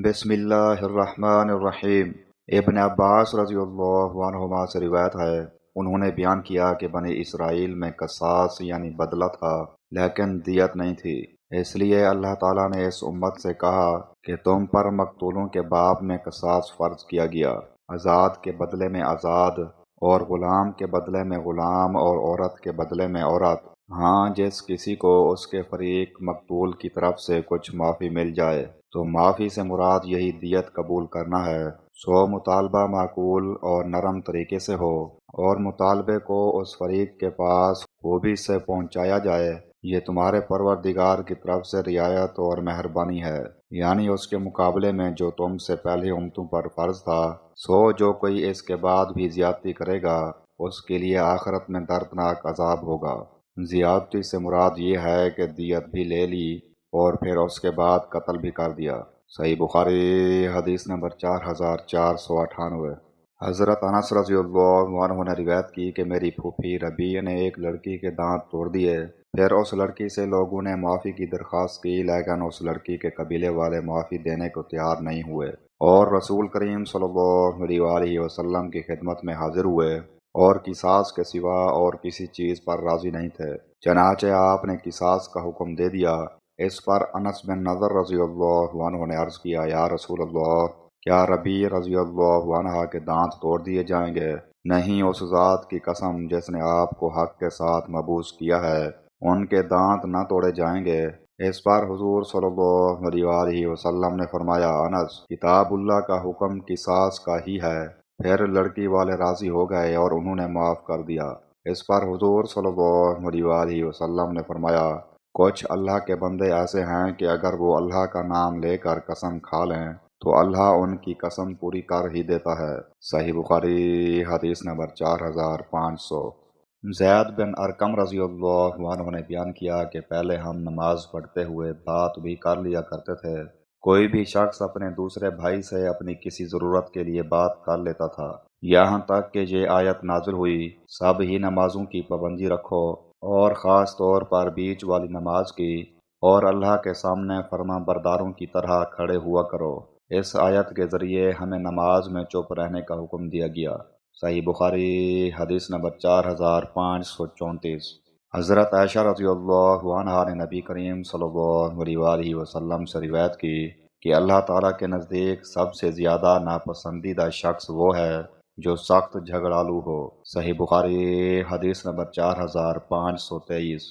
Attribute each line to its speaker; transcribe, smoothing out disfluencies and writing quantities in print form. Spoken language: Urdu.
Speaker 1: بسم اللہ الرحمن الرحیم۔ ابن عباس رضی اللہ عنہما سے روایت ہے، انہوں نے بیان کیا کہ بنی اسرائیل میں قصاص یعنی بدلہ تھا لیکن دیت نہیں تھی، اس لیے اللہ تعالیٰ نے اس امت سے کہا کہ تم پر مقتولوں کے باب میں قصاص فرض کیا گیا، آزاد کے بدلے میں آزاد اور غلام کے بدلے میں غلام اور عورت کے بدلے میں عورت۔ ہاں، جس کسی کو اس کے فریق مقتول کی طرف سے کچھ معافی مل جائے تو معافی سے مراد یہی دیت قبول کرنا ہے، سو مطالبہ معقول اور نرم طریقے سے ہو اور مطالبے کو اس فریق کے پاس خوبی سے پہنچایا جائے۔ یہ تمہارے پروردگار کی طرف سے رعایت اور مہربانی ہے، یعنی اس کے مقابلے میں جو تم سے پہلی امتوں پر فرض تھا، سو جو کوئی اس کے بعد بھی زیادتی کرے گا اس کے لیے آخرت میں دردناک عذاب ہوگا۔ زیادتی سے مراد یہ ہے کہ دیت بھی لے لی اور پھر اس کے بعد قتل بھی کر دیا۔ صحیح بخاری حدیث نمبر 4498۔ حضرت انس رضی اللہ عنہ نے روایت کی کہ میری پھوپھی ربیع نے ایک لڑکی کے دانت توڑ دیے، پھر اس لڑکی سے لوگوں نے معافی کی درخواست کی لیکن اس لڑکی کے قبیلے والے معافی دینے کو تیار نہیں ہوئے اور رسول کریم صلی اللہ علیہ وآلہ وسلم کی خدمت میں حاضر ہوئے اور قصاص کے سوا اور کسی چیز پر راضی نہیں تھے، چنانچہ آپ نے قصاص کا حکم دے دیا۔ اس پر انس بن نضر رضی اللہ عنہ نے عرض کیا، یا رسول اللہ، کیا ربیع رضی اللہ عنہ کے دانت توڑ دیے جائیں گے؟ نہیں، اس ذات کی قسم جس نے آپ کو حق کے ساتھ مبعوث کیا ہے، ان کے دانت نہ توڑے جائیں گے۔ اس پر حضور صلی اللہ علیہ وآلہ وسلم نے فرمایا، انس، کتاب اللہ کا حکم قصاص کا ہی ہے۔ پھر لڑکی والے راضی ہو گئے اور انہوں نے معاف کر دیا۔ اس پر حضور صلی اللہ علیہ وآلہ وسلم نے فرمایا، کچھ اللہ کے بندے ایسے ہیں کہ اگر وہ اللہ کا نام لے کر قسم کھا لیں تو اللہ ان کی قسم پوری کر ہی دیتا ہے۔ صحیح بخاری حدیث نمبر 4500۔ زید بن ارقم رضی اللہ عنہ نے بیان کیا کہ پہلے ہم نماز پڑھتے ہوئے بات بھی کر لیا کرتے تھے، کوئی بھی شخص اپنے دوسرے بھائی سے اپنی کسی ضرورت کے لیے بات کر لیتا تھا، یہاں تک کہ یہ آیت نازل ہوئی، سب ہی نمازوں کی پابندی رکھو اور خاص طور پر بیچ والی نماز کی، اور اللہ کے سامنے فرما برداروں کی طرح کھڑے ہوا کرو۔ اس آیت کے ذریعے ہمیں نماز میں چپ رہنے کا حکم دیا گیا۔ صحیح بخاری حدیث نمبر 4534۔ حضرت عائشہ رضی اللہ عنہا نے نبی کریم صلی اللہ علیہ وآلہ وسلم سے روایت کی کہ اللہ تعالیٰ کے نزدیک سب سے زیادہ ناپسندیدہ شخص وہ ہے جو سخت جھگڑالو ہو۔ صحیح بخاری حدیث نمبر 4523۔